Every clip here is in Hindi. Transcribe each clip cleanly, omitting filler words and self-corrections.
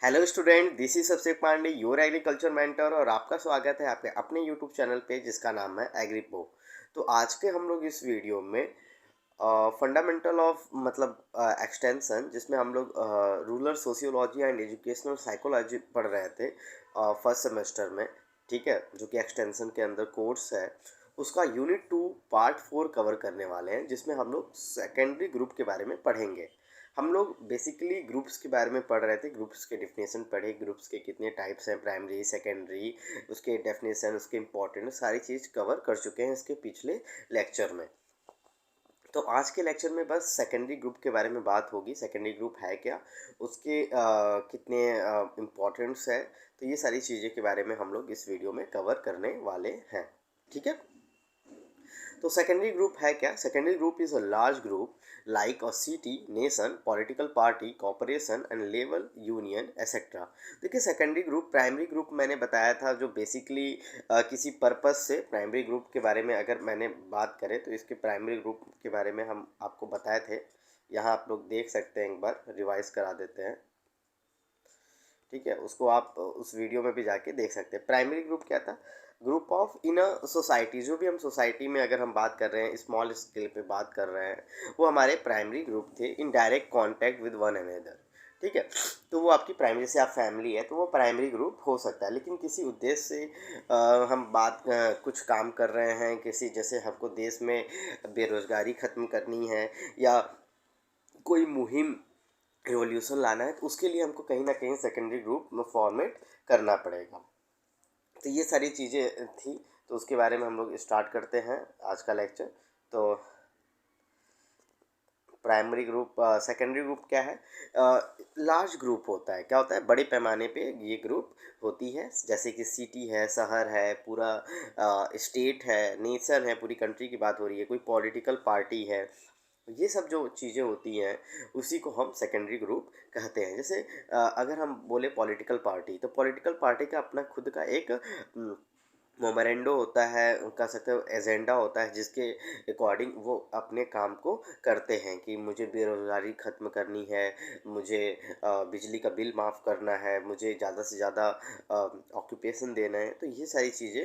Hello student, this is Abhishek Pandey, your agriculture mentor. और आपका स्वागत है आपके अपने यूट्यूब चैनल पे जिसका नाम है एग्रीपो। तो आज के हम लोग इस वीडियो में फंडामेंटल ऑफ एक्सटेंशन, जिसमें हम लोग rural sociology and educational psychology पढ़ रहे थे फर्स्ट सेमेस्टर में। ठीक है, जो कि एक्सटेंशन के अंदर कोर्स है, उसका यूनिट 2 पार्ट 4 कवर करने वाले हैं, जिसमें हम लोग सेकेंडरी ग्रुप के बारे में पढ़ेंगे। हम लोग बेसिकली ग्रुप्स के बारे में पढ़ रहे थे, ग्रुप्स के डेफिनेशन पढ़े, ग्रुप्स के कितने टाइप्स हैं, प्राइमरी सेकेंडरी, उसके डेफिनेशन, उसके इंपॉर्टेंट सारी चीज़ कवर कर चुके हैं इसके पिछले लेक्चर में। तो आज के लेक्चर में बस सेकेंडरी ग्रुप के बारे में बात होगी। सेकेंडरी ग्रुप है क्या, उसके कितने इम्पोर्टेंट्स है, तो ये सारी चीज़ें के बारे में हम लोग इस वीडियो में कवर करने वाले हैं। ठीक है, तो सेकेंडरी ग्रुप है क्या? Secondary group is a large group like a city, nation, political party, corporation and level union etcetera. देखिए, सेकेंडरी ग्रुप, प्राइमरी ग्रुप मैंने बताया था जो बेसिकली किसी पर्पस से, प्राइमरी ग्रुप के बारे में अगर मैंने बात करें तो इसके प्राइमरी ग्रुप के बारे में हम आपको बताए थे। यहाँ आप लोग देख सकते हैं, एक बार रिवाइज करा देते हैं। ठीक है, उसको आप उस वीडियो में भी जाके देख सकते हैं। प्राइमरी ग्रुप क्या था? Group of in a society. जो भी हम सोसाइटी में अगर हम बात कर रहे हैं, स्मॉल स्केल पे बात कर रहे हैं, वो हमारे प्राइमरी ग्रुप थे in direct contact with one another. ठीक है, तो वो आपकी प्राइमरी, जैसे आप फैमिली है तो वो प्राइमरी ग्रुप हो सकता है। लेकिन किसी उद्देश्य से हम कुछ काम कर रहे हैं, किसी, जैसे हमको देश में बेरोजगारी ख़त्म करनी है या कोई मुहिम, रिवॉल्यूशन लाना है, तो उसके लिए हमको कहीं ना कहीं सेकेंडरी ग्रुप में फॉर्मेट करना पड़ेगा। तो ये सारी चीज़ें थी, तो उसके बारे में हम लोग स्टार्ट करते हैं आज का लेक्चर। तो प्राइमरी ग्रुप, सेकेंडरी ग्रुप क्या है? लार्ज ग्रुप होता है। क्या होता है? बड़े पैमाने पे ये ग्रुप होती है, जैसे कि सिटी है, शहर है, पूरा स्टेट है, नेशन है, पूरी कंट्री की बात हो रही है, कोई पॉलिटिकल पार्टी है। ये सब जो चीज़ें होती हैं उसी को हम सेकेंडरी ग्रुप कहते हैं। जैसे अगर हम बोले पॉलिटिकल पार्टी, तो पॉलिटिकल पार्टी का अपना खुद का एक मोमेरेंडो होता है, कह सकते हो एजेंडा होता है, जिसके अकॉर्डिंग वो अपने काम को करते हैं कि मुझे बेरोज़गारी ख़त्म करनी है, मुझे बिजली का बिल माफ़ करना है, मुझे ज़्यादा से ज़्यादा ऑक्यूपेशन देना है। तो ये सारी चीज़ें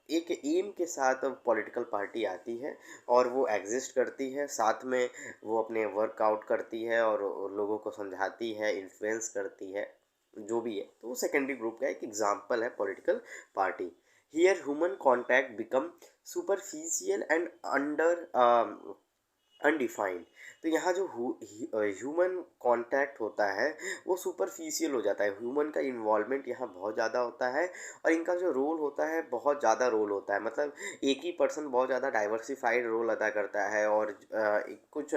एक एम के साथ पॉलिटिकल पार्टी आती है और वो एग्जिस्ट करती है, साथ में वो अपने वर्कआउट करती है और लोगों को समझाती है, इन्फ्लुएंस करती है, जो भी है। तो वो सेकेंडरी ग्रुप का एक एग्जाम्पल है political party. Here human contact become superficial and under undefined. तो यहाँ जो ह्यूमन कांटेक्ट होता है वो सुपरफिशियल हो जाता है। ह्यूमन का इन्वॉल्वमेंट यहाँ बहुत ज़्यादा होता है और इनका जो रोल होता है बहुत ज़्यादा रोल होता है। मतलब एक ही पर्सन बहुत ज़्यादा डाइवर्सिफाइड रोल अदा करता है और कुछ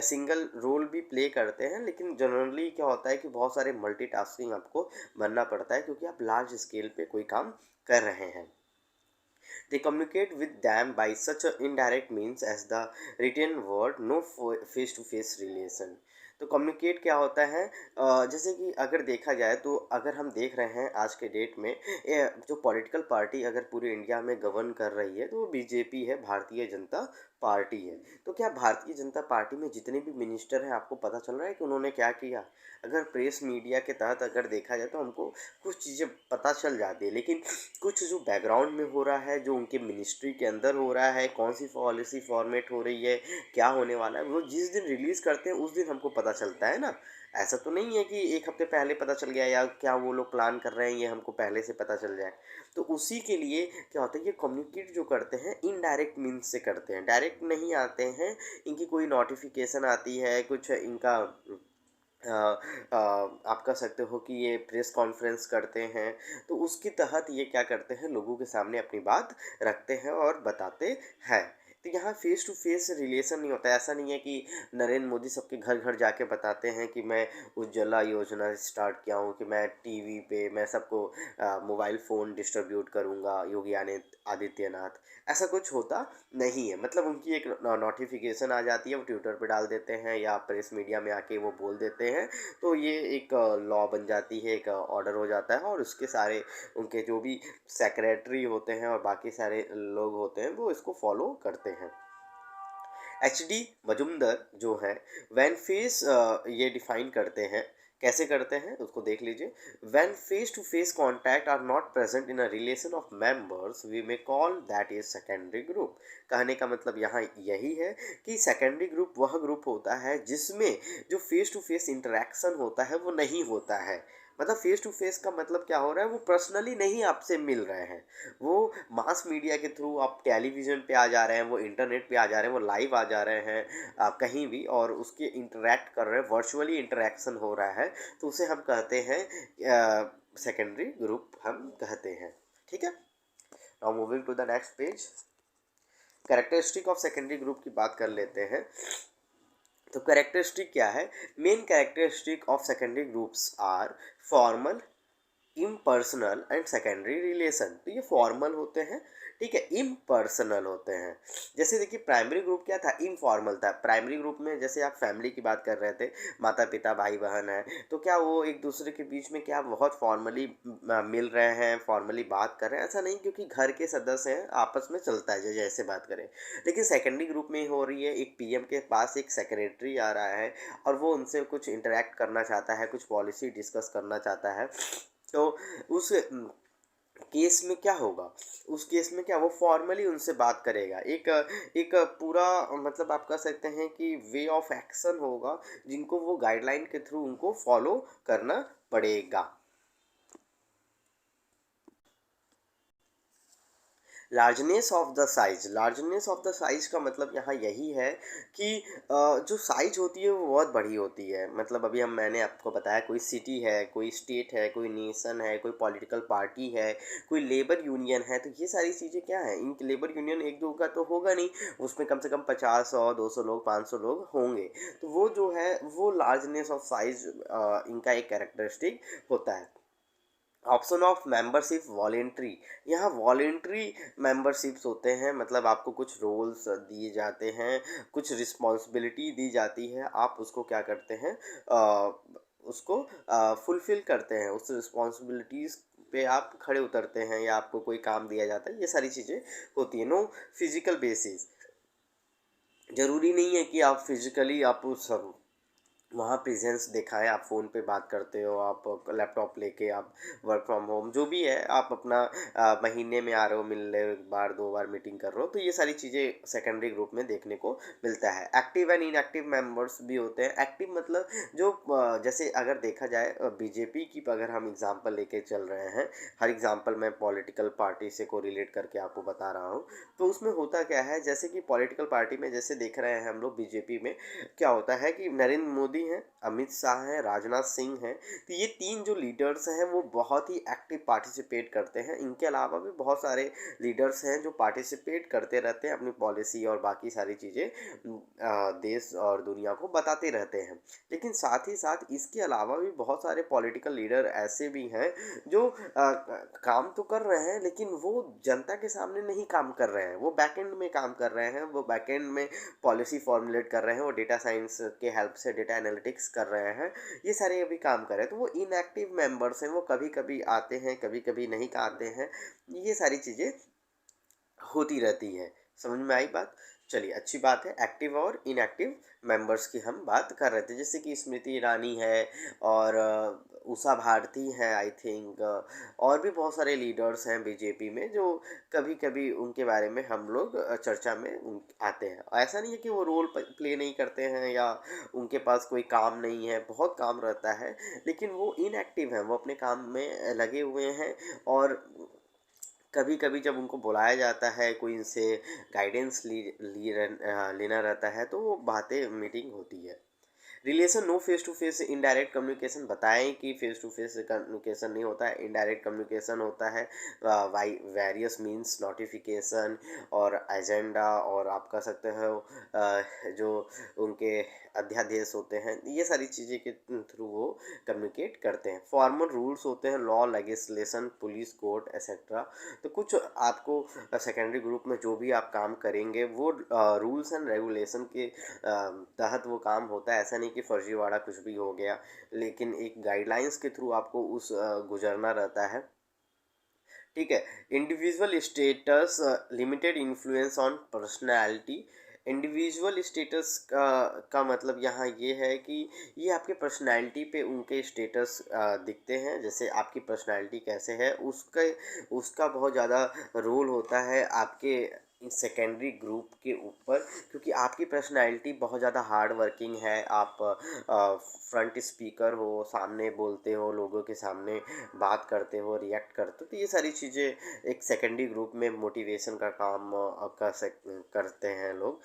सिंगल रोल भी प्ले करते हैं, लेकिन जनरली क्या होता है कि बहुत सारे मल्टीटास्किंग आपको बनना पड़ता है, क्योंकि आप लार्ज स्केल पे कोई काम कर रहे हैं। They communicate with them by such a indirect means as the written word, no face to face relation. तो कम्युनिकेट क्या होता है? जैसे कि अगर देखा जाए तो अगर हम देख रहे हैं आज के डेट में, जो पॉलिटिकल पार्टी अगर पूरे इंडिया में गवर्न कर रही है तो वो बीजेपी है, भारतीय जनता पार्टी है। तो क्या भारतीय जनता पार्टी में जितने भी मिनिस्टर हैं, आपको पता चल रहा है कि उन्होंने क्या किया? अगर प्रेस मीडिया के तहत अगर देखा जाए तो हमको कुछ चीज़ें पता चल जाती है, लेकिन कुछ जो बैकग्राउंड में हो रहा है, जो उनके मिनिस्ट्री के अंदर हो रहा है, कौन सी पॉलिसी फॉर्मेट हो रही है, क्या होने वाला है, वो जिस दिन रिलीज़ करते हैं उस दिन हमको पता चलता है ना। ऐसा तो नहीं है कि एक हफ्ते पहले पता चल गया, या क्या वो लोग प्लान कर रहे हैं ये हमको पहले से पता चल जाए। तो उसी के लिए क्या होता है, ये कम्युनिकेट जो करते हैं इनडायरेक्ट मीन्स से करते हैं, डायरेक्ट नहीं आते हैं। इनकी कोई नोटिफिकेशन आती है, कुछ इनका आप कह सकते हो कि ये प्रेस कॉन्फ्रेंस करते हैं, तो उसके तहत ये क्या करते हैं, लोगों के सामने अपनी बात रखते हैं और बताते हैं। तो यहाँ फेस टू फेस रिलेशन नहीं होता है। ऐसा नहीं है कि नरेंद्र मोदी सबके घर घर जाके बताते हैं कि मैं उज्ज्वला योजना स्टार्ट किया हूँ, कि मैं टीवी पे मैं सबको मोबाइल फ़ोन डिस्ट्रीब्यूट करूँगा, योगी आदित्यनाथ। ऐसा कुछ होता नहीं है। मतलब उनकी एक नोटिफिकेशन आ जाती है, वो ट्विटर पे डाल देते हैं या प्रेस मीडिया में आके वो बोल देते हैं, तो ये एक लॉ बन जाती है, एक ऑर्डर हो जाता है, और उसके सारे उनके जो भी सेक्रेटरी होते हैं और बाकी सारे लोग होते हैं वो इसको फॉलो करते हैं। एच डी मजुमदर जो है वैन फेस ये डिफाइन करते हैं कैसे करते हैं उसको देख लीजिए। When face to face contact are not present in a relation of members we may call that is secondary group. कहने का मतलब यहाँ यही है कि सेकेंडरी ग्रुप वह ग्रुप होता है जिसमें जो फेस टू फेस इंटरेक्शन होता है वो नहीं होता है। मतलब फेस टू फेस का मतलब क्या हो रहा है, वो पर्सनली नहीं आपसे मिल रहे हैं, वो मास मीडिया के थ्रू, आप टेलीविज़न पे आ जा रहे हैं, वो इंटरनेट पे आ जा रहे हैं, वो लाइव आ जा रहे हैं कहीं भी, और उसके इंटरेक्ट कर रहे हैं, वर्चुअली इंटरेक्शन हो रहा है, तो उसे हम कहते हैं सेकेंडरी ग्रुप हम कहते हैं। ठीक है, now moving to the next page. Characteristic of secondary group की बात कर लेते हैं। तो कैरेक्टरिस्टिक क्या है? Main characteristic of secondary groups are formal, impersonal and secondary relation. तो ये फॉर्मल होते हैं, ठीक है, इम्पर्सनल होते हैं। जैसे देखिए प्राइमरी ग्रुप क्या था, इनफॉर्मल था। प्राइमरी ग्रुप में जैसे आप फैमिली की बात कर रहे थे, माता पिता भाई बहन है, तो क्या वो एक दूसरे के बीच में क्या बहुत फॉर्मली मिल रहे हैं, फॉर्मली बात कर रहे हैं? ऐसा नहीं, क्योंकि घर के सदस्य हैं, आपस में चलता है जैसे बात करें। लेकिन सेकेंडरी ग्रुप में हो रही है, एक पीएम के पास एक सेक्रेटरी आ रहा है और वो उनसे कुछ इंटरेक्ट करना चाहता है, कुछ पॉलिसी डिस्कस करना चाहता है, तो उस केस में क्या होगा, उस केस में क्या वो फॉर्मली उनसे बात करेगा। एक एक पूरा मतलब आप कह सकते हैं कि वे ऑफ एक्शन होगा, जिनको वो गाइडलाइन के थ्रू उनको फॉलो करना पड़ेगा। Largeness of the size, largeness of the size का मतलब यहाँ यही है कि जो साइज होती है वो बहुत बड़ी होती है। मतलब अभी मैंने आपको बताया, कोई सिटी है, कोई स्टेट है, कोई नेशन है, कोई पॉलिटिकल पार्टी है, कोई लेबर यूनियन है, तो ये सारी चीज़ें क्या हैं, इन लेबर यूनियन एक दो का तो होगा नहीं, उसमें कम से कम 50 100 200 लोग 500 लोग होंगे। तो वो जो है वो लार्जनेस ऑफ साइज इनका एक कैरेक्टरिस्टिक होता है। ऑप्शन ऑफ मेंबरशिप वॉलेंट्री, यहाँ वॉलेंट्री मेंबरशिप्स होते हैं, मतलब आपको कुछ रोल्स दिए जाते हैं, कुछ रिस्पॉन्सिबिलिटी दी जाती है, आप उसको क्या करते हैं, उसको फुलफिल करते हैं, उस रिस्पॉन्सिबिलिटीज़ पे आप खड़े उतरते हैं, या आपको कोई काम दिया जाता है, ये सारी चीज़ें होती है। नो फिजिकल बेसिस, ज़रूरी नहीं है कि आप फिजिकली आप उस वहाँ प्रेजेंस दिखाएँ, आप फ़ोन पे बात करते हो, आप लैपटॉप लेके आप वर्क फ्रॉम होम जो भी है, आप अपना महीने में आ रहे हो मिलने, 1 बार 2 बार मीटिंग कर रहे हो, तो ये सारी चीज़ें सेकेंडरी ग्रुप में देखने को मिलता है। एक्टिव एंड इनएक्टिव मेंबर्स भी होते हैं। एक्टिव मतलब जो जैसे अगर देखा जाए बीजेपी की अगर हम एग्ज़ाम्पल लेके चल रहे हैं, हर एग्ज़ाम्पल मैं पॉलिटिकल पार्टी से कोरिलेट करके आपको बता रहा हूँ, तो उसमें होता क्या है, जैसे कि पॉलिटिकल पार्टी में जैसे देख रहे हैं हम लोग बीजेपी में, क्या होता है कि नरेंद्र मोदी हैं, अमित शाह हैं, राजनाथ सिंह हैं, तो ये 3 जो लीडर्स हैं वो बहुत ही एक्टिव पार्टिसिपेट करते हैं। इनके अलावा भी बहुत सारे लीडर्स हैं जो पार्टिसिपेट करते रहते हैं, अपनी पॉलिसी और बाकी सारी चीज़ें देश और दुनिया को बताते रहते हैं। लेकिन साथ ही साथ इसके अलावा भी बहुत सारे पॉलिटिकल लीडर ऐसे भी हैं जो काम तो कर रहे हैं, लेकिन वो जनता के सामने नहीं काम कर रहे हैं, वो बैकएंड में काम कर रहे हैं, वो बैकएंड में पॉलिसी फॉर्मुलेट कर रहे हैं, वो डेटा साइंस के हेल्प से डेटा एनालिटिक्स कर रहे हैं, ये सारे अभी काम कर रहे हैं। तो वो इनएक्टिव मेंबर्स हैं, वो कभी कभी आते हैं, कभी कभी नहीं आते हैं, ये सारी चीज़ें होती रहती है। समझ में आई बात? चलिए अच्छी बात है। एक्टिव और इनएक्टिव मेंबर्स की हम बात कर रहे थे, जैसे कि स्मृति ईरानी है और उषा भारती है आई थिंक, और भी बहुत सारे लीडर्स हैं बीजेपी में जो कभी कभी उनके बारे में हम लोग चर्चा में आते हैं। ऐसा नहीं है कि वो रोल प्ले नहीं करते हैं या उनके पास कोई काम नहीं है, बहुत काम रहता है, लेकिन वो इनएक्टिव हैं, वो अपने काम में लगे हुए हैं, और कभी कभी जब उनको बुलाया जाता है, कोई इनसे गाइडेंस लेना रहता है, तो वो बातें मीटिंग होती है। Relation no face to face indirect communication, बताएं कि फेस टू फेस कम्युनिकेशन नहीं होता है, इनडायरेक्ट कम्युनिकेशन होता है। वाई वेरियस मीन्स नोटिफिकेशन और एजेंडा, और आप कह सकते हो जो उनके अध्यादेश होते हैं, ये सारी चीज़ें के थ्रू वो कम्युनिकेट करते हैं। फॉर्मल रूल्स होते हैं, law legislation, police code etcetera. तो कुछ आपको सेकेंडरी ग्रुप में जो भी आप काम करेंगे वो रूल्स एंड रेगुलेशन के तहत वो काम होता है। ऐसा नहीं कि फर्जीवाड़ा कुछ भी हो गया, लेकिन एक गाइडलाइंस के थ्रू आपको उस गुजरना रहता है। ठीक है। Individual status, limited influence on personality, individual status का मतलब यहाँ ये है कि ये आपके पर्सनैलिटी पे उनके स्टेटस दिखते हैं। जैसे आपकी पर्सनैलिटी कैसे है उसका उसका बहुत ज़्यादा रोल होता है आपके सेकेंडरी ग्रुप के ऊपर, क्योंकि आपकी पर्सनैलिटी बहुत ज़्यादा हार्ड वर्किंग है। आप फ्रंट स्पीकर हो, सामने बोलते हो, लोगों के सामने बात करते हो, रिएक्ट करते हो, तो ये सारी चीज़ें एक सेकेंडरी ग्रुप में मोटिवेशन का काम करते हैं लोग,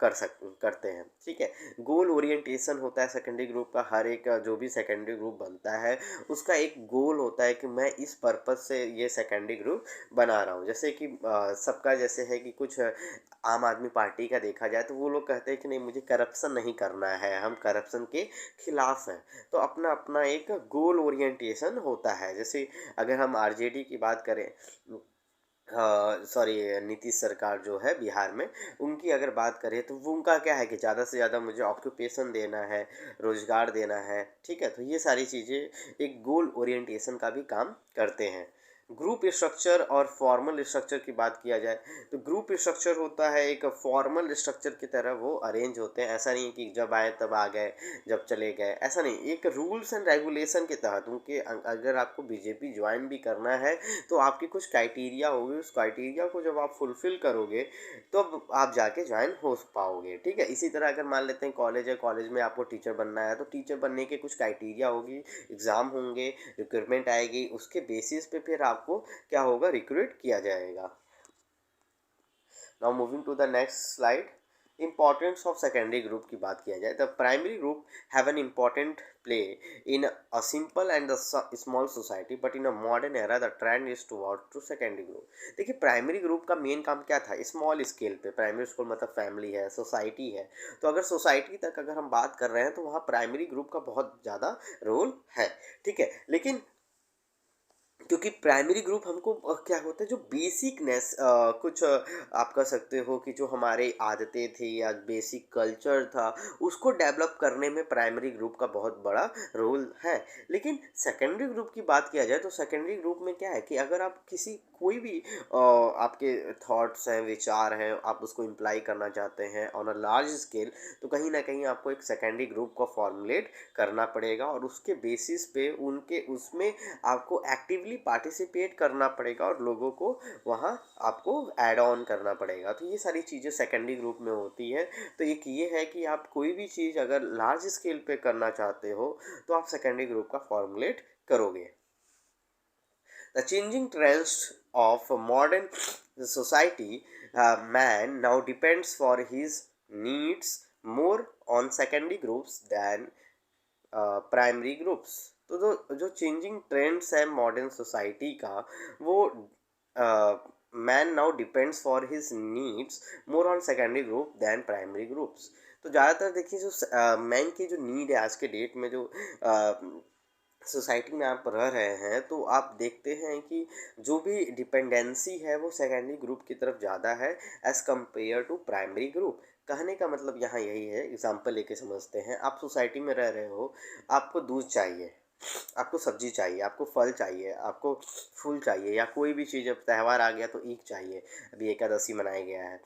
करते हैं। ठीक है, गोल ओरिएंटेशन होता है सेकेंडरी ग्रुप का। हर एक जो भी सेकेंडरी ग्रुप बनता है उसका एक गोल होता है कि मैं इस पर्पज़ से ये सेकेंडरी ग्रुप बना रहा हूँ। जैसे कि सबका जैसे है कि कुछ आम आदमी पार्टी का देखा जाए तो वो लोग कहते हैं कि नहीं, मुझे करप्शन नहीं करना है, हम करप्शन के खिलाफ हैं। तो अपना अपना एक गोल ओरिएंटेशन होता है। जैसे अगर हम आरजेडी की बात करें, सॉरी, नीतीश सरकार जो है बिहार में, उनकी अगर बात करें तो वो उनका क्या है कि ज़्यादा से ज़्यादा मुझे ऑक्यूपेशन देना है, रोज़गार देना है। ठीक है, तो ये सारी चीज़ें एक गोल ओरिएंटेशन का भी काम करते हैं। ग्रुप स्ट्रक्चर और फॉर्मल स्ट्रक्चर की बात किया जाए तो ग्रुप स्ट्रक्चर होता है एक फॉर्मल स्ट्रक्चर की तरह, वो अरेंज होते हैं। ऐसा नहीं है कि जब आए तब आ गए, जब चले गए, ऐसा नहीं। एक रूल्स एंड रेगुलेशन के तहत उनके अगर आपको बीजेपी ज्वाइन भी करना है तो आपकी कुछ क्राइटेरिया होगी, उस क्राइटेरिया को जब आप फुलफ़िल करोगे तो आप जाके ज्वाइन हो पाओगे। ठीक है, इसी तरह अगर मान लेते हैं कॉलेज है, कॉलेज में आपको टीचर बनना है तो टीचर बनने के कुछ क्राइटेरिया होगी, एग्ज़ाम होंगे, रिक्रूटमेंट आएगी, उसके बेसिस पे फिर आपको क्या होगा, रिक्रूट किया जाएगा। Now moving to the next slide. Importance of secondary group की बात किया जाए तो primary group have an important play in a simple and small society, but in a modern era the trend is toward to secondary group. देखिए, प्राइमरी ग्रुप का मेन काम क्या था, स्मॉल स्केल पे। प्राइमरी स्कूल मतलब फैमिली है, सोसाइटी है। तो अगर सोसाइटी तक अगर हम बात कर रहे हैं तो वहाँ प्राइमरी ग्रुप का बहुत ज़्यादा रोल है। ठीक है, लेकिन क्योंकि प्राइमरी ग्रुप हमको क्या होता है, जो बेसिकनेस कुछ आप कह सकते हो कि जो हमारे आदतें थी या बेसिक कल्चर था, उसको डेवलप करने में प्राइमरी ग्रुप का बहुत बड़ा रोल है। लेकिन सेकेंडरी ग्रुप की बात किया जाए तो सेकेंडरी ग्रुप में क्या है कि अगर आप किसी कोई भी आपके थॉट्स हैं, विचार हैं, आप उसको इम्प्लाई करना चाहते हैं ऑन अ लार्ज स्केल, तो कहीं ना कहीं आपको एक सेकेंडरी ग्रुप को फॉर्मुलेट करना पड़ेगा और उसके बेसिस पे उनके उसमें आपको एक्टिवली पार्टिसिपेट करना पड़ेगा और लोगों को वहाँ आपको ऐड ऑन करना पड़ेगा। तो ये सारी चीज़ें सेकेंडरी ग्रुप में होती हैं। तो एक ये है कि आप कोई भी चीज़ अगर लार्ज स्केल पे करना चाहते हो तो आप सेकेंडरी ग्रुप का फॉर्मुलेट करोगे। The changing trends of modern society, man now depends for his needs more on secondary groups than primary groups. तो जो जो चेंजिंग ट्रेंड्स है मॉडर्न सोसाइटी का, वो man now depends for his needs more on secondary group than primary groups. तो ज़्यादातर देखिए जो मैन की जो नीड है आज के डेट में, जो सोसाइटी में आप रह रहे हैं, तो आप देखते हैं कि जो भी डिपेंडेंसी है वो सेकेंडरी ग्रुप की तरफ ज़्यादा है as compare to primary group. कहने का मतलब यहाँ यही है, एग्जांपल लेके समझते हैं। आप सोसाइटी में रह रहे हो, आपको दूध चाहिए, आपको सब्जी चाहिए, आपको फल चाहिए, आपको फूल चाहिए, या कोई भी चीज़, अब त्यौहार आ गया तो ईख चाहिए, अभी एकादशी मनाया गया है,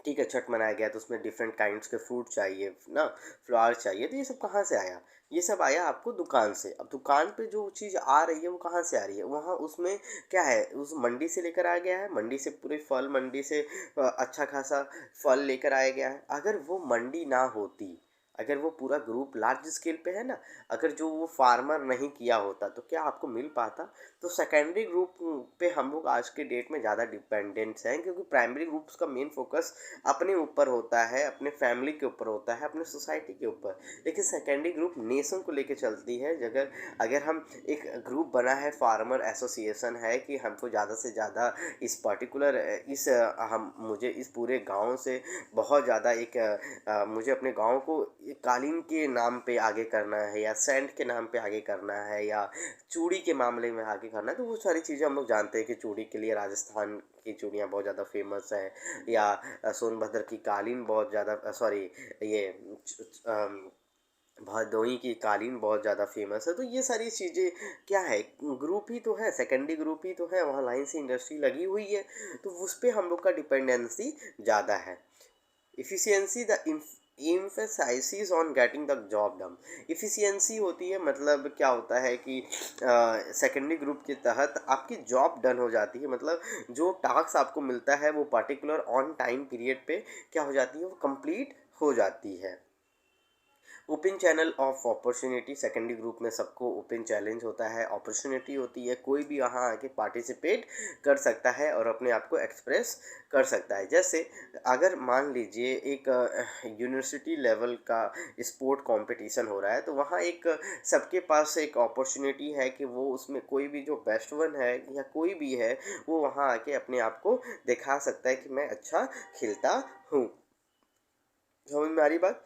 ठीक है, छठ मनाया गया तो उसमें डिफरेंट काइंड्स के फ्रूट चाहिए ना, फ्लावर चाहिए। तो ये सब कहाँ से आया, ये सब आया आपको दुकान से। अब दुकान पे जो चीज़ आ रही है वो कहाँ से आ रही है, वहाँ उसमें क्या है, उस मंडी से लेकर आ गया है, मंडी से पूरे फल, मंडी से अच्छा खासा फल लेकर आया गया है। अगर वो मंडी ना होती, अगर वो पूरा ग्रुप लार्ज स्केल पे है ना, अगर जो वो फार्मर नहीं किया होता तो क्या आपको मिल पाता। तो सेकेंडरी ग्रुप पे हम लोग आज के डेट में ज़्यादा डिपेंडेंट्स हैं, क्योंकि प्राइमरी ग्रुप्स का मेन फोकस अपने ऊपर होता है, अपने फैमिली के ऊपर होता है, अपने सोसाइटी के ऊपर। लेकिन सेकेंडरी ग्रुप नेशन को लेके चलती है। अगर अगर हम एक ग्रुप बना है, फार्मर एसोसिएशन है कि हमको ज़्यादा से ज़्यादा इस पर्टिकुलर इस हम मुझे इस पूरे गांव से बहुत ज़्यादा एक मुझे अपने गांव को कालीन के नाम पे आगे करना है, या सैंड के नाम पे आगे करना है, या चूड़ी के मामले में आगे करना है, तो वो सारी चीज़ें हम लोग जानते हैं कि चूड़ी के लिए राजस्थान की चूड़ियाँ बहुत ज़्यादा फेमस है, या सोनभद्र की कालीन बहुत ज़्यादा, सॉरी, ये भदोही की कालीन बहुत ज़्यादा फेमस है। तो ये सारी चीज़ें क्या है, ग्रुप ही तो है, सेकेंडरी ग्रुप ही तो है, वहाँ लाइन से इंडस्ट्री लगी हुई है, तो उस पर हम लोग का डिपेंडेंसी ज़्यादा है। Efficiency the emphasis on getting the job done. Efficiency होती है, मतलब क्या होता है कि सेकेंडरी ग्रुप के तहत आपकी जॉब डन हो जाती है, मतलब जो टास्क आपको मिलता है वो पर्टिकुलर ऑन टाइम पीरियड पे क्या हो जाती है, वो कंप्लीट हो जाती है। Open channel of opportunity, secondary group में सबको ओपन चैलेंज होता है, अपॉर्चुनिटी होती है, कोई भी वहाँ आके पार्टिसिपेट कर सकता है और अपने आप को एक्सप्रेस कर सकता है। जैसे अगर मान लीजिए एक यूनिवर्सिटी लेवल का स्पोर्ट कंपटीशन हो रहा है, तो वहाँ एक सबके पास एक अपॉर्चुनिटी है कि वो उसमें कोई भी जो बेस्ट वन है या कोई भी है, वो वहाँ आके अपने आप को दिखा सकता है कि मैं अच्छा खिलता हूँ। समझ में आ रही बात?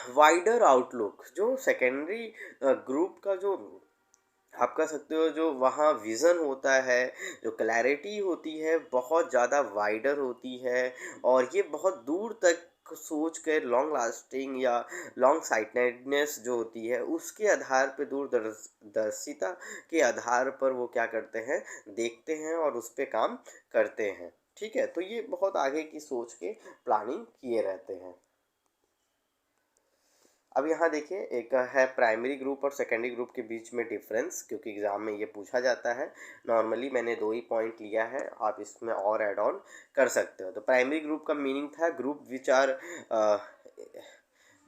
वाइडर आउटलुक, जो सेकेंडरी ग्रुप का जो आप कह सकते हो जो वहाँ विज़न होता है, जो क्लैरिटी होती है, बहुत ज़्यादा वाइडर होती है और ये बहुत दूर तक सोच कर लॉन्ग लास्टिंग या लॉन्ग साइटेडनेस जो होती है उसके आधार पे दूरदर्शिता के आधार पर वो क्या करते हैं, देखते हैं और उस पे काम करते हैं। ठीक है, तो ये बहुत आगे की सोच के प्लानिंग किए रहते हैं। अब यहाँ देखिए, एक है प्राइमरी ग्रुप और सेकेंडरी ग्रुप के बीच में डिफरेंस, क्योंकि एग्ज़ाम में ये पूछा जाता है। नॉर्मली मैंने 2 ही पॉइंट लिया है, आप इसमें और ऐड ऑन कर सकते हो। तो प्राइमरी ग्रुप का मीनिंग था group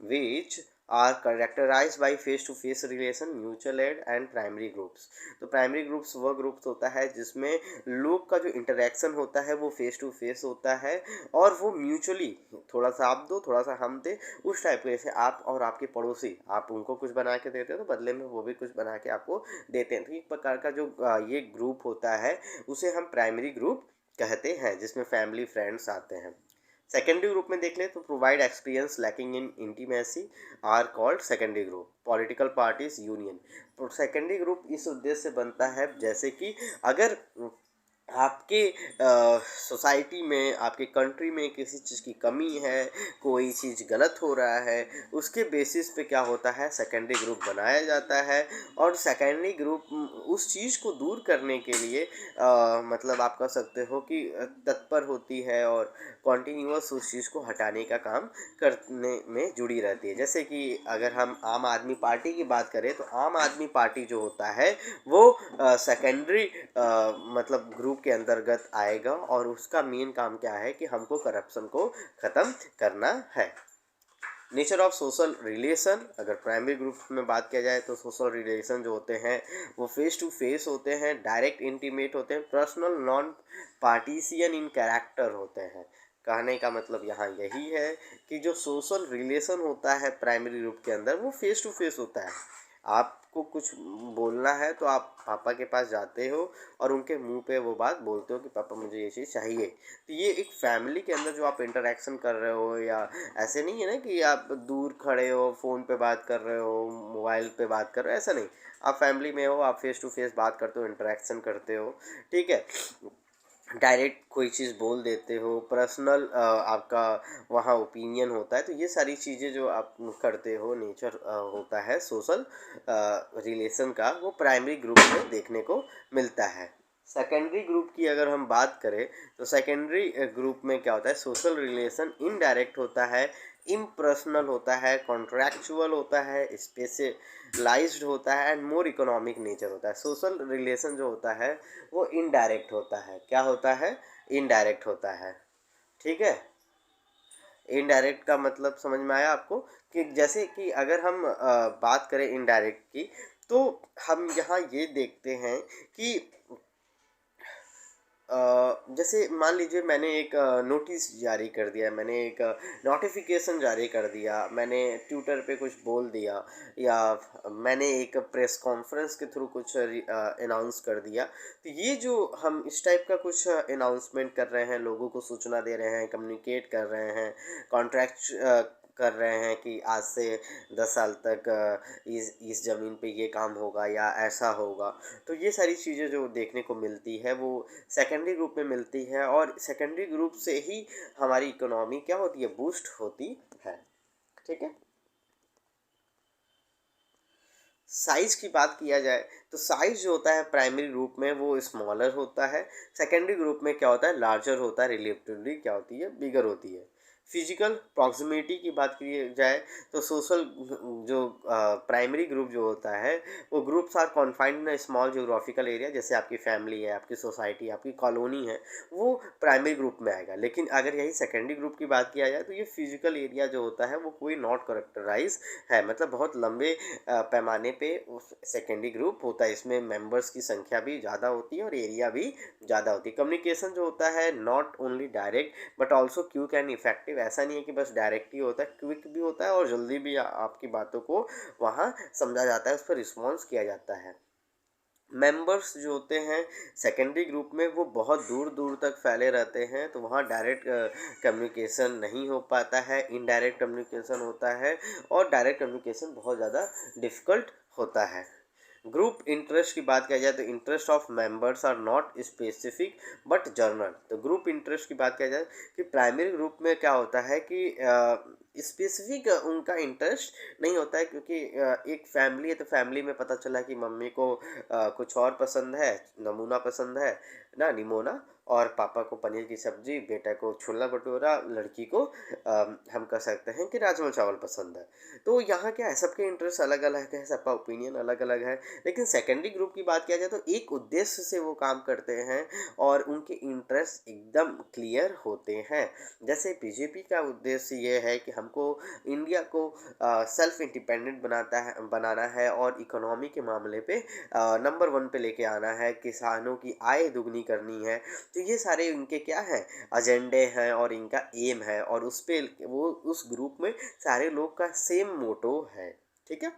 which are characterized by face to face relation, mutual aid and primary groups। तो प्राइमरी ग्रुप्स वह ग्रुप्स होता है जिसमें लोग का जो इंटरेक्शन होता है वो फेस टू फेस होता है और वो म्यूचुअली, थोड़ा सा आप दो थोड़ा सा हम दे, उस टाइप के। जैसे आप और आपके पड़ोसी, आप उनको कुछ बना के देते हो तो बदले में वो भी कुछ बना के आपको देते हैं। तो एक प्रकार का जो ये ग्रुप होता है उसे हम प्राइमरी ग्रुप कहते हैं, जिसमें फैमिली फ्रेंड्स आते हैं। सेकेंडरी ग्रुप में देख ले तो provide experience lacking in intimacy are called secondary group. Political parties union, तो सेकेंडरी ग्रुप इस उद्देश्य से बनता है जैसे कि अगर आपके सोसाइटी में, आपके कंट्री में किसी चीज़ की कमी है, कोई चीज़ गलत हो रहा है, उसके बेसिस पे क्या होता है, सेकेंडरी ग्रुप बनाया जाता है। और सेकेंडरी ग्रुप उस चीज़ को दूर करने के लिए मतलब आप कह सकते हो कि तत्पर होती है और कॉन्टीन्यूअस उस चीज़ को हटाने का काम करने में जुड़ी रहती है। जैसे कि अगर हम आम आदमी पार्टी की बात करें तो आम आदमी पार्टी जो होता है वो सेकेंडरी मतलब ग्रुप के अंतर्गत आएगा और उसका मेन काम क्या है कि हमको करप्शन को ख़त्म करना है। नेचर ऑफ सोशल रिलेशन, अगर प्राइमरी ग्रुप में बात किया जाए तो सोशल रिलेशन जो होते हैं वो फेस टू फेस होते हैं, डायरेक्ट इंटीमेट होते हैं, पर्सनल नॉन पार्टीसियन इन कैरेक्टर होते हैं। कहने का मतलब यहाँ यही है कि जो सोशल रिलेशन होता है प्राइमरी ग्रुप के अंदर वो फेस टू फेस होता है। आपको कुछ बोलना है तो आप पापा के पास जाते हो और उनके मुंह पे वो बात बोलते हो कि पापा मुझे ये चीज़ चाहिए। तो ये एक फैमिली के अंदर जो आप इंटरेक्शन कर रहे हो, या ऐसे नहीं है ना कि आप दूर खड़े हो फ़ोन पे बात कर रहे हो, मोबाइल पे बात कर रहे हो, ऐसा नहीं। आप फैमिली में हो, आप फेस टू फेस बात करते हो, इंटरेक्शन करते हो। ठीक है, डायरेक्ट कोई चीज़ बोल देते हो, पर्सनल आपका वहाँ ओपिनियन होता है। तो ये सारी चीज़ें जो आप करते हो, नेचर होता है सोशल रिलेशन का, वो प्राइमरी ग्रुप में देखने को मिलता है। सेकेंडरी ग्रुप की अगर हम बात करें तो सेकेंडरी ग्रुप में क्या होता है, सोशल रिलेशन इनडायरेक्ट होता है, इम्पर्सनल होता है, कॉन्ट्रैक्चुअल होता है, स्पेशलाइज्ड होता है एंड मोर इकोनॉमिक नेचर होता है। सोशल रिलेशन जो होता है वो इनडायरेक्ट होता है। क्या होता है? इनडायरेक्ट होता है। ठीक है, इनडायरेक्ट का मतलब समझ में आया आपको? कि जैसे कि अगर हम बात करें इनडायरेक्ट की, तो हम यहाँ ये देखते हैं कि जैसे मान लीजिए मैंने एक नोटिस जारी कर दिया, मैंने एक नोटिफिकेशन जारी कर दिया, मैंने ट्विटर पे कुछ बोल दिया, या मैंने एक प्रेस कॉन्फ्रेंस के थ्रू कुछ अनाउंस कर दिया। तो ये जो हम इस टाइप का कुछ अनाउंसमेंट कर रहे हैं, लोगों को सूचना दे रहे हैं, कम्युनिकेट कर रहे हैं, कॉन्ट्रैक्ट कर रहे हैं कि आज से 10 साल तक इस ज़मीन पे ये काम होगा या ऐसा होगा। तो ये सारी चीज़ें जो देखने को मिलती है वो सेकेंडरी ग्रुप में मिलती है, और सेकेंडरी ग्रुप से ही हमारी इकोनॉमी क्या होती है, बूस्ट होती है। ठीक है, साइज़ की बात किया जाए तो साइज़ जो होता है प्राइमरी ग्रुप में वो स्मॉलर होता है, सेकेंडरी ग्रुप में क्या होता है लार्जर होता है, रिलेटिवली क्या होती है बिगर होती है। फिजिकल प्रॉक्सिमिटी की बात की जाए तो सोशल जो प्राइमरी ग्रुप जो होता है वो groups are confined in small geographical area, जैसे आपकी फैमिली है, आपकी सोसाइटी, आपकी कॉलोनी है, वो प्राइमरी ग्रुप में आएगा। लेकिन अगर यही सेकेंडरी ग्रुप की बात किया जाए तो ये फिजिकल एरिया जो होता है वो कोई नॉट करेक्टराइज है, मतलब बहुत लंबे पैमाने पे सेकेंडरी ग्रुप होता है। इसमें मेंबर्स की संख्या भी ज़्यादा होती है और एरिया भी ज़्यादा होती है। कम्युनिकेशन जो होता है not only direct but also quick and effective, ऐसा नहीं है कि बस डायरेक्ट ही होता है, क्विक भी होता है और जल्दी भी आपकी बातों को वहाँ समझा जाता है, उस पर रिस्पॉन्स किया जाता है। मेंबर्स जो होते हैं सेकेंडरी ग्रुप में वो बहुत दूर दूर तक फैले रहते हैं, तो वहाँ डायरेक्ट कम्युनिकेशन नहीं हो पाता है, इनडायरेक्ट कम्युनिकेशन होता है और डायरेक्ट कम्युनिकेशन बहुत ज़्यादा डिफ़िकल्ट होता है। ग्रुप इंटरेस्ट की बात किया जाए तो interest of members are not specific but general. तो ग्रुप इंटरेस्ट की बात किया जाए कि प्राइमरी ग्रुप में क्या होता है कि स्पेसिफिक उनका इंटरेस्ट नहीं होता है, क्योंकि एक फैमिली है तो फैमिली में पता चला कि मम्मी को कुछ और पसंद है, नमूना पसंद है ना, निमोना, और पापा को पनीर की सब्जी, बेटा को छोला भटूरा, लड़की को हम कह सकते हैं कि राजमा चावल पसंद है। तो यहाँ क्या है सबके इंटरेस्ट अलग अलग है, सबका ओपिनियन अलग अलग है। लेकिन सेकेंडरी ग्रुप की बात किया जाए तो एक उद्देश्य से वो काम करते हैं और उनके इंटरेस्ट एकदम क्लियर होते हैं। जैसे बीजेपी का उद्देश्य ये है कि हमको इंडिया को सेल्फ इंडिपेंडेंट बनाना है और इकोनॉमी के मामले पे नंबर 1 पे लेके आना है, किसानों की आय दुगनी करनी है। तो ये सारे इनके क्या हैं एजेंडे हैं और इनका एम है, और उस पे वो उस ग्रुप में सारे लोग का सेम मोटो है। ठीक है।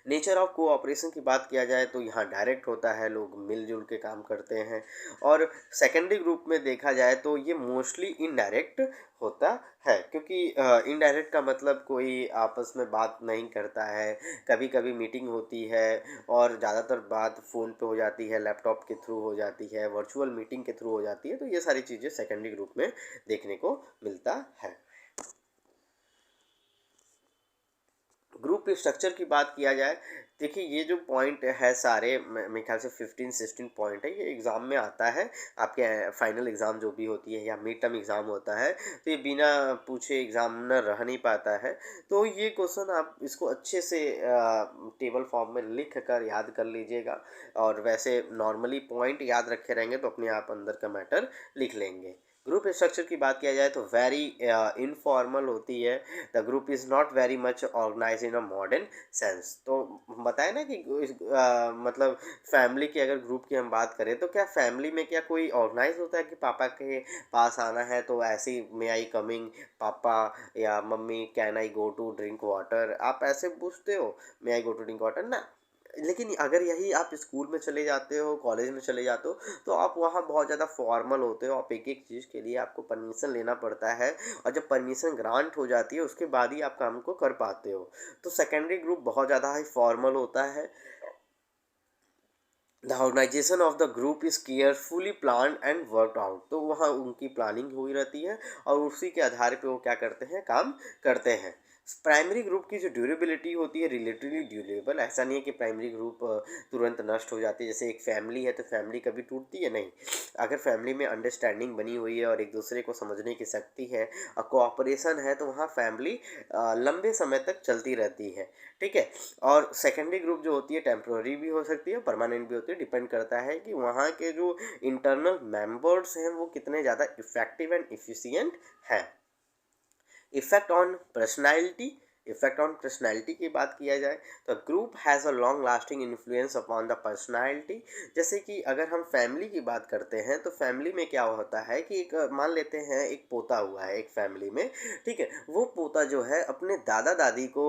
नेचर ऑफ कोऑपरेशन की बात किया जाए तो यहाँ डायरेक्ट होता है, लोग मिलजुल के काम करते हैं। और सेकेंडरी ग्रुप में देखा जाए तो ये मोस्टली इनडायरेक्ट होता है, क्योंकि इनडायरेक्ट का मतलब कोई आपस में बात नहीं करता है, कभी कभी मीटिंग होती है और ज़्यादातर बात फ़ोन पे हो जाती है, लैपटॉप के थ्रू हो जाती है, वर्चुअल मीटिंग के थ्रू हो जाती है। तो ये सारी चीज़ें सेकेंडरी ग्रुप में देखने को मिलता है। ग्रुप स्ट्रक्चर की बात किया जाए, देखिए ये जो पॉइंट है सारे मेरे ख्याल से 15-16 पॉइंट है, ये एग्ज़ाम में आता है। आपके फाइनल एग्ज़ाम जो भी होती है या मिड टर्म एग्ज़ाम होता है तो ये बिना पूछे एग्ज़ामिनर रह नहीं पाता है। तो ये क्वेश्चन आप इसको अच्छे से टेबल फॉर्म में लिख कर याद कर लीजिएगा, और वैसे नॉर्मली पॉइंट याद रखे रहेंगे तो अपने आप अंदर का मैटर लिख लेंगे। ग्रुप स्ट्रक्चर की बात किया जाए तो वेरी इनफॉर्मल होती है। The group is not very much organize in a modern sense. तो बताए ना कि मतलब फैमिली की अगर ग्रुप की हम बात करें तो क्या फैमिली में क्या कोई ऑर्गेनाइज होता है कि पापा के पास आना है तो ऐसे ही मे आई कमिंग पापा, या mummy can I go to drink water, आप ऐसे पूछते हो may I go to drink water ना। लेकिन अगर यही आप स्कूल में चले जाते हो, कॉलेज में चले जाते हो, तो आप वहाँ बहुत ज़्यादा फॉर्मल होते हो, आप एक-एक चीज़ के लिए आपको परमिशन लेना पड़ता है, और जब परमिशन ग्रांट हो जाती है उसके बाद ही आप काम को कर पाते हो। तो सेकेंडरी ग्रुप बहुत ज़्यादा ही फॉर्मल होता है। The organization of the group is carefully planned and worked out. तो वहाँ उनकी प्लानिंग हुई रहती है और उसी के आधार पे वो क्या करते हैं, काम करते हैं। प्राइमरी ग्रुप की जो ड्यूरेबिलिटी होती है रिलेटिवली ड्यूरेबल, ऐसा नहीं है कि प्राइमरी ग्रुप तुरंत नष्ट हो जाती है। जैसे एक फैमिली है तो फैमिली कभी टूटती है नहीं। अगर फैमिली में अंडरस्टैंडिंग बनी हुई है और एक दूसरे को समझने की शक्ति है और कोऑपरेशन है तो वहाँ फैमिली लंबे समय तक चलती रहती है। ठीक है। और सेकेंडरी ग्रुप जो होती है टेम्प्रोरी भी हो सकती है, परमानेंट भी होती है, डिपेंड करता है कि वहाँ के जो इंटरनल मेंबर्स हैं वो कितने ज़्यादा इफ़ेक्टिव एंड एफिशिएंट हैं। Effect on personality, effect on personality की बात किया जाए तो group has a long lasting influence upon the personality. जैसे कि अगर हम फैमिली की बात करते हैं तो फैमिली में क्या होता है कि एक मान लेते हैं एक पोता हुआ है एक फैमिली में। ठीक है। वो पोता जो है अपने दादा दादी को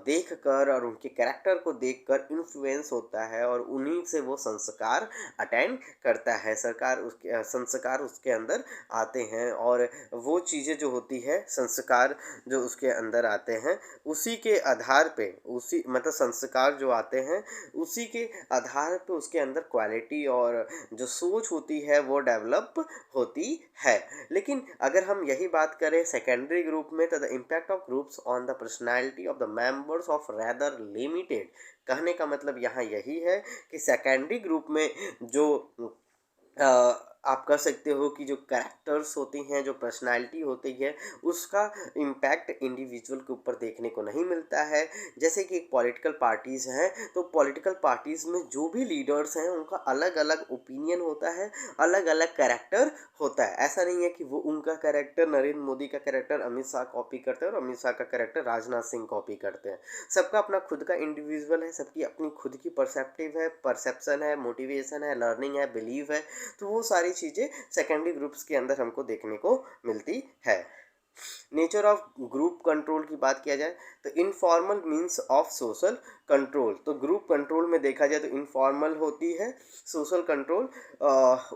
देख कर और उनके कैरेक्टर को देख कर इन्फ्लुएंस होता है और उन्हीं से वो संस्कार अटेंड करता है, संस्कार उसके अंदर आते हैं, और वो चीज़ें जो होती है संस्कार जो उसके अंदर आते हैं उसी के आधार पे उसी मतलब संस्कार जो आते हैं उसी के आधार पे उसके अंदर क्वालिटी और जो सोच होती है वो डेवलप होती है। लेकिन अगर हम यही बात करें सेकेंडरी ग्रुप में तो the impact of groups on the personality of the members of rather limited. कहने का मतलब यहाँ यही है कि सेकेंडरी ग्रुप में जो आप कह सकते हो कि जो कैरेक्टर्स होती हैं, जो पर्सनैलिटी होती है, उसका इम्पैक्ट इंडिविजुअल के ऊपर देखने को नहीं मिलता है। जैसे कि पॉलिटिकल पार्टीज़ हैं, तो पॉलिटिकल पार्टीज़ में जो भी लीडर्स हैं, उनका अलग-अलग ओपिनियन होता है, अलग-अलग कैरेक्टर होता है। ऐसा नहीं है कि वो उनका कैरेक्टर नरेंद्र मोदी का कैरेक्टर अमित शाह कॉपी करते हैं और अमित शाह का कैरेक्टर राजनाथ सिंह कॉपी करते हैं। सबका अपना खुद का इंडिविजुअल है, सबकी अपनी खुद की परसेप्टिव है, परसेप्शन है, मोटिवेशन है, लर्निंग है, बिलीव है। तो वो सारी चीज़ें सेकेंडरी ग्रुप्स के अंदर हमको देखने को मिलती है। नेचर ऑफ ग्रुप कंट्रोल की बात किया जाए तो informal means of social control. तो ग्रुप कंट्रोल में देखा जाए तो इनफॉर्मल होती है, सोशल कंट्रोल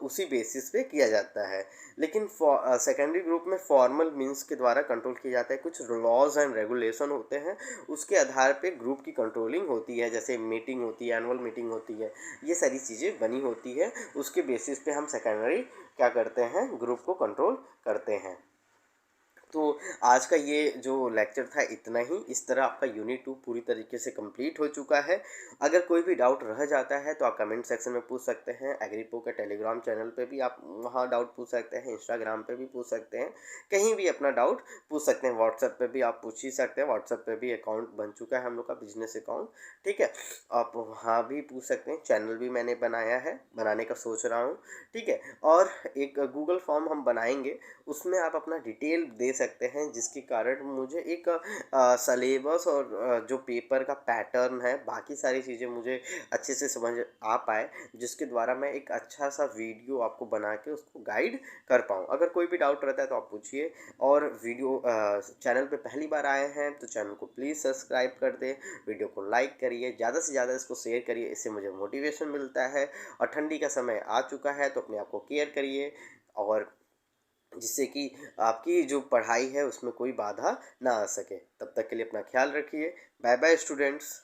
उसी बेसिस पे किया जाता है। लेकिन सेकेंडरी ग्रुप में फॉर्मल मीन्स के द्वारा कंट्रोल किया जाता है। कुछ लॉज एंड रेगुलेशन होते हैं, उसके आधार पे ग्रुप की कंट्रोलिंग होती है। जैसे मीटिंग होती है, एनुअल मीटिंग होती है, ये सारी चीज़ें बनी होती है। उसके बेसिस पे हम सेकेंडरी क्या करते हैं, ग्रुप को कंट्रोल करते हैं। तो आज का ये जो लेक्चर था इतना ही। इस तरह आपका यूनिट 2 पूरी तरीके से कंप्लीट हो चुका है। अगर कोई भी डाउट रह जाता है तो आप कमेंट सेक्शन में पूछ सकते हैं। एग्रीपो के टेलीग्राम चैनल पे भी आप वहाँ डाउट पूछ सकते हैं, इंस्टाग्राम पे भी पूछ सकते हैं, कहीं भी अपना डाउट पूछ सकते हैं। व्हाट्सएप पे भी आप पूछ ही सकते हैं, व्हाट्सएप पे भी अकाउंट बन चुका है हम लोग का, बिजनेस अकाउंट, ठीक है। आप वहाँ भी पूछ सकते हैं। चैनल भी मैंने बनाया है, बनाने का सोच रहा हूँ, ठीक है। और एक गूगल फॉर्म हम बनाएंगे, उसमें आप अपना डिटेल दे सकते हैं, जिसके कारण मुझे एक सलेबस और जो पेपर का पैटर्न है, बाकी सारी चीज़ें मुझे अच्छे से समझ आ पाए, जिसके द्वारा मैं एक अच्छा सा वीडियो आपको बना के उसको गाइड कर पाऊँ। अगर कोई भी डाउट रहता है तो आप पूछिए। और वीडियो चैनल पे पहली बार आए हैं तो चैनल को प्लीज़ सब्सक्राइब कर दें, वीडियो को लाइक करिए, ज़्यादा से ज़्यादा इसको शेयर करिए, इससे मुझे मोटिवेशन मिलता है। और ठंडी का समय आ चुका है तो अपने आप को केयर करिए, और जिससे कि आपकी जो पढ़ाई है उसमें कोई बाधा ना आ सके। तब तक के लिए अपना ख्याल रखिए। Bye bye students.